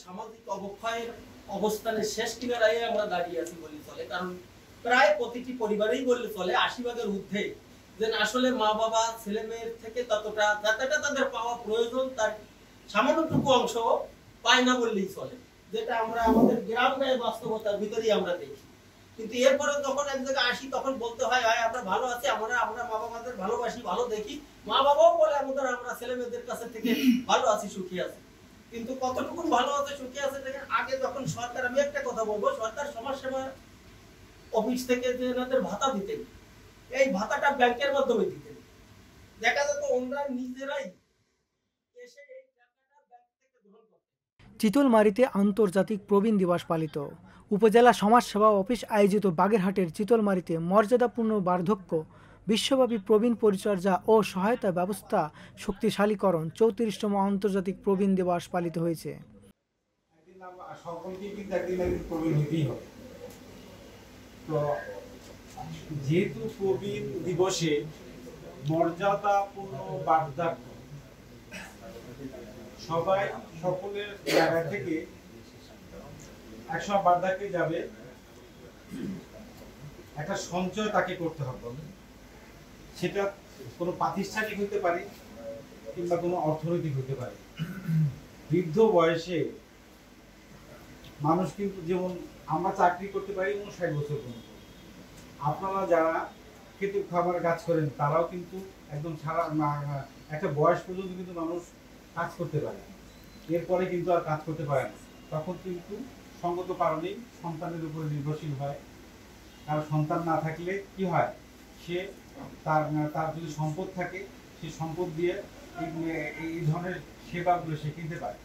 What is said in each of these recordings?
সামাজিক অবক্ষয়ের অবস্থানের শেষ কিনারায় আমরা দাঁড়িয়ে আছি বলে চলে। কারণ প্রায় প্রতিটি পরিবারেই বললে চলে ৮০% ঊর্ধ্বে যে আসলে মা বাবা ছেলে মেয়ের থেকে যতটা তাদের পাওয়া প্রয়োজন তার সামান্যটুকু অংশ পায় না বললেই চলে, যেটা আমরা আমাদের গ্রামের বাস্তবতার ভিতরেই আমরা দেখি। কিন্তু এরপরে যখন এক জায়গায় আসি তখন বলতে হয় আমরা ভালো আছি, আমরা মা বাবাদের ভালোবাসি, ভালো দেখি, মা বাবাও বলে আমরা ছেলে মেয়েদের কাছে থেকে ভালো আছি, সুখী আছি। কিন্তু কতটুকু ভালো আছে, সুখী আছে দেখেন আগে যখন সরকার, আমি একটা কথা বলবো, সরকার সমাজসেবা অফিস থেকে যে এনাদের ভাতা দিতেন, এই ভাতাটা ব্যাংকের মাধ্যমে দিতেন। দেখা যেত ওনারা নিজেরাই এসে এই টাকাটা ব্যাংক থেকে গ্রহণ করতেন। চিতলমারীতে আন্তর্জাতিক প্রবীণ দিবস পালিত। উপজেলা সমাজসেবা অফিস আয়োজিত বাগেরহাটের চিতলমারীতে মর্যাদাপূর্ণ বার্ধক্য, বিশ্বব্যাপী প্রবীণ পরিচর্যা ও সহায়তা ব্যবস্থা শক্তিশালীকরণ ৩৪তম আন্তর্জাতিক প্রবীণ দিবস পালিত হয়েছে। তো যেহেতু প্রবীণ দিবসে মর্যাদাপূর্ণ বার্ধক্য, সবাই সকলের জায়গা থেকে একসময় বার্ধক্যে যাবে, একটা সঞ্চয় তাকে করতে হবে। সেটা কোনো প্রাতিষ্ঠানিক হতে পারে কিংবা কোনো অর্থনৈতিক হতে পারে। বৃদ্ধ বয়সে মানুষ কিন্তু, যেমন আমরা চাকরি করতে পারি 59 বছর পর্যন্ত, আপনারা যারা খেতে খাবারের কাজ করেন তারাও কিন্তু একদম সারা একটা বয়স পর্যন্ত কিন্তু মানুষ কাজ করতে পারে, এরপরে কিন্তু আর কাজ করতে পারে না। তখন কিন্তু সঙ্গত কারণেই সন্তানের উপরে নির্ভরশীল হয়। কারণ সন্তান না থাকলে কি হয়, সে তার যদি সম্পদ থাকে, সেই সম্পদ দিয়ে এই ধরনের সেবাগুলো সে কিনতে পারে।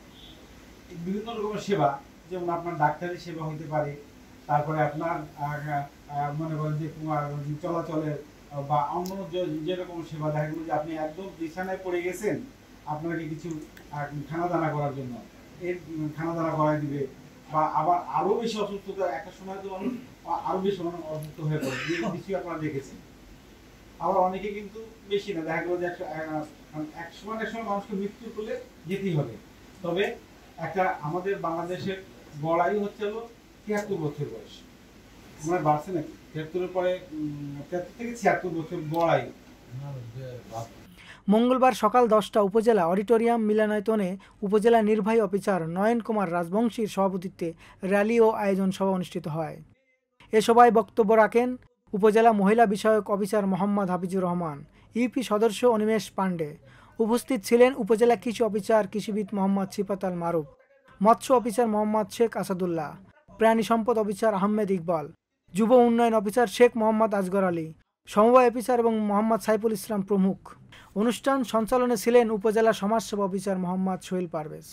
বিভিন্ন রকমের সেবা, যেমন আপনার ডাক্তারি সেবা হতে পারে, তারপরে আপনার মনে করেন যে চলাচলের বা অন্য যেরকম সেবা, দেখা গেল যে আপনি একদম বিছানায় পড়ে গেছেন, আপনাকে কিছু খানা দানা করার জন্য এর খানা দানা করাই দিবে। বা আবার আরো বেশি অসুস্থতা, একটা সময় তো মানুষ আরো বেশি অসুস্থ হয়ে পড়ে, কিছু আপনারা দেখেছেন। আবার অনেকে কিন্তু বেশি না, দেখা গেল যে এক সময় মানুষকে মৃত্যু করলে যেতেই হবে। তবে একটা আমাদের বাংলাদেশের গড়াই হচ্ছে ৭৩ বছর বয়স, মানে বাড়ছে নাকি ৭৩-এর পরে ৭৩ থেকে ৭৬ বছর গড়াই। মঙ্গলবার সকাল 10টা উপজেলা অডিটোরিয়াম মিলনায়তনে উপজেলা নির্বাহী অফিসার নয়ন কুমার রাজবংশীর সভাপতিত্বে র্যালি ও আয়োজন সভা অনুষ্ঠিত হয়। এ সভায় বক্তব্য রাখেন উপজেলা মহিলা বিষয়ক অফিসার মোহাম্মদ হাফিজুর রহমান, ইউপি সদস্য অনিমেষ পাণ্ডে। উপস্থিত ছিলেন উপজেলা কৃষি অফিসার কৃষিবিদ মোহাম্মদ সিফাত আল মারুফ, মৎস্য অফিসার মোহাম্মদ শেখ আসাদুল্লাহ, প্রাণী সম্পদ অফিসার আহমেদ ইকবাল, যুব উন্নয়ন অফিসার শেখ মোহাম্মদ আসগর আলী, সমবায় অফিসার এবং মোহাম্মদ সাইফুল ইসলাম প্রমুখ। অনুষ্ঠান সঞ্চালনে ছিলেন উপজেলা সমাজসেবা অফিসার মোহাম্মদ সোহেল পারভেজ।